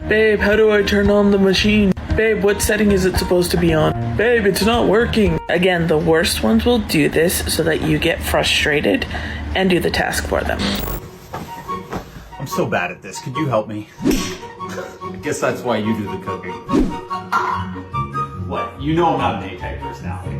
Babe, how do I turn on the machine? Babe, what setting is it supposed to be on? Babe, it's not working. Again, the worst ones will do this so that you get frustrated and do the task for them. I'm so bad at this. Could you help me? I guess that's why you do the cooking. What? You know I'm not an A-type personality.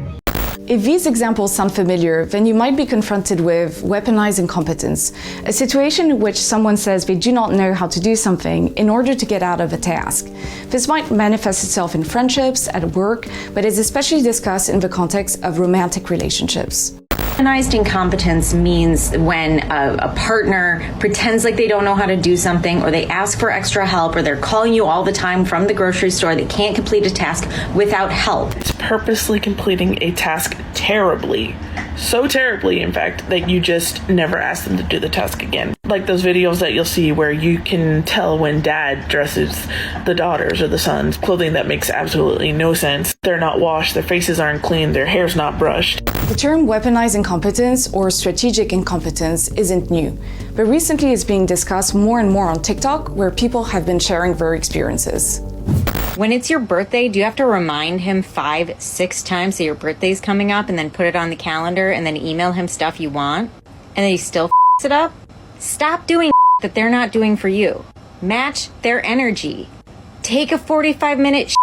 If these examples sound familiar, then you might be confronted with weaponized incompetence, a situation in which someone says they do not know how to do something in order to get out of a task. This might manifest itself in friendships, at work, but is especially discussed in the context of romantic relationships. Weaponized incompetence means when a partner pretends like they don't know how to do something, or they ask for extra help, or they're calling you all the time from the grocery store. They can't complete a task without help. It's purposely completing a task terribly. So terribly, in fact, that you just never ask them to do the task again. Like those videos that you'll see where you can tell when dad dresses the daughters or the sons clothing that makes absolutely no sense. They're not washed, their faces aren't clean, their hair's not brushed. The term weaponized incompetence or strategic incompetence isn't new, but recently it's being discussed more and more on TikTok, where people have been sharing their experiences. When it's your birthday, do you have to remind him 5-6 times that your birthday's coming up, and then put it on the calendar, and then email him stuff you want, and then he still f***s it up? Stop doing that they're not doing for you. Match their energy. Take a 45-minute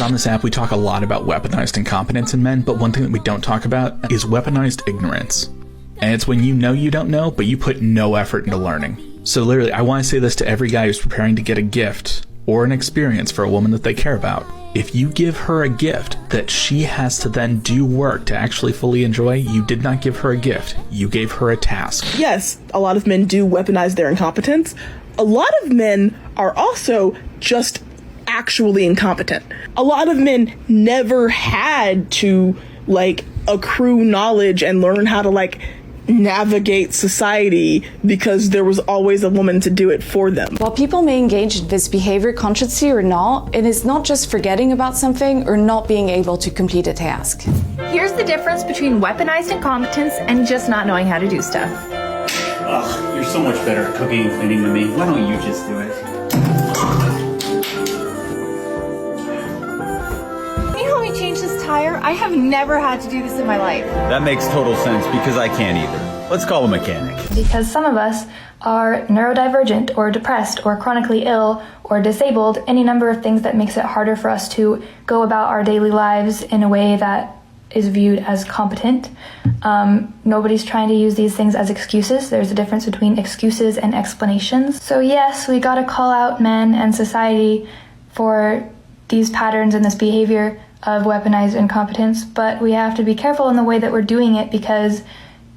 On this app, we talk a lot about weaponized incompetence in men, but one thing that we don't talk about is weaponized ignorance. And it's when you know you don't know, but you put no effort into learning. So literally, I want to say this to every guy who's preparing to get a gift or an experience for a woman that they care about. If you give her a gift that she has to then do work to actually fully enjoy, you did not give her a gift. You gave her a task. Yes, a lot of men do weaponize their incompetence. A lot of men are also just actually incompetent. A lot of men never had to accrue knowledge and learn how to navigate society because there was always a woman to do it for them. While people may engage in this behavior consciously or not, it is not just forgetting about something or not being able to complete a task. Here's the difference between weaponized incompetence and just not knowing how to do stuff. Ugh, you're so much better at cooking and cleaning than me. Why don't you just do it? Can you help me change this tire? I have never had to do this in my life. That makes total sense because I can't either. Let's call a mechanic. Because some of us are neurodivergent or depressed or chronically ill or disabled, any number of things that makes it harder for us to go about our daily lives in a way that is viewed as competent. Nobody's trying to use these things as excuses. There's a difference between excuses and explanations. So yes, we gotta call out men and society for these patterns and this behavior of weaponized incompetence, but we have to be careful in the way that we're doing it because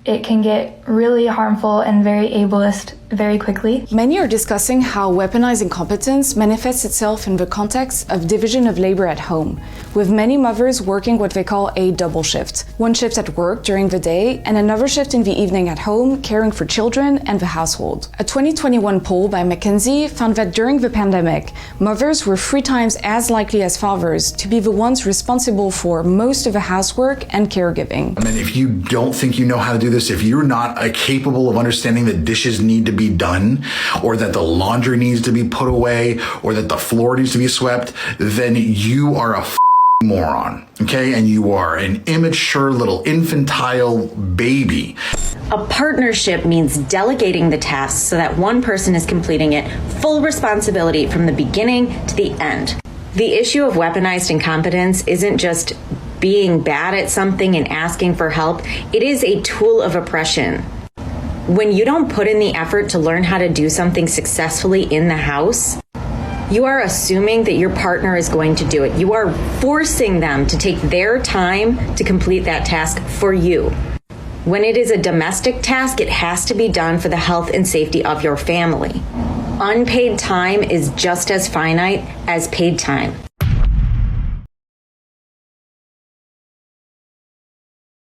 it can get really harmful and very ableist very quickly. Many are discussing how weaponized incompetence manifests itself in the context of division of labor at home, with many mothers working what they call a double shift. One shift at work during the day and another shift in the evening at home, caring for children and the household. A 2021 poll by McKinsey found that during the pandemic, mothers were 3 times as likely as fathers to be the ones responsible for most of the housework and caregiving. And if you don't think you know how to do this, if you're not capable of understanding that dishes need to be done, or that the laundry needs to be put away, or that the floor needs to be swept, then you are a moron, okay? And you are an immature little infantile baby. A partnership means delegating the tasks so that one person is completing it, full responsibility from the beginning to the end. The issue of weaponized incompetence isn't just being bad at something and asking for help. It is a tool of oppression. When you don't put in the effort to learn how to do something successfully in the house, you are assuming that your partner is going to do it. You are forcing them to take their time to complete that task for you. When it is a domestic task, it has to be done for the health and safety of your family. Unpaid time is just as finite as paid time.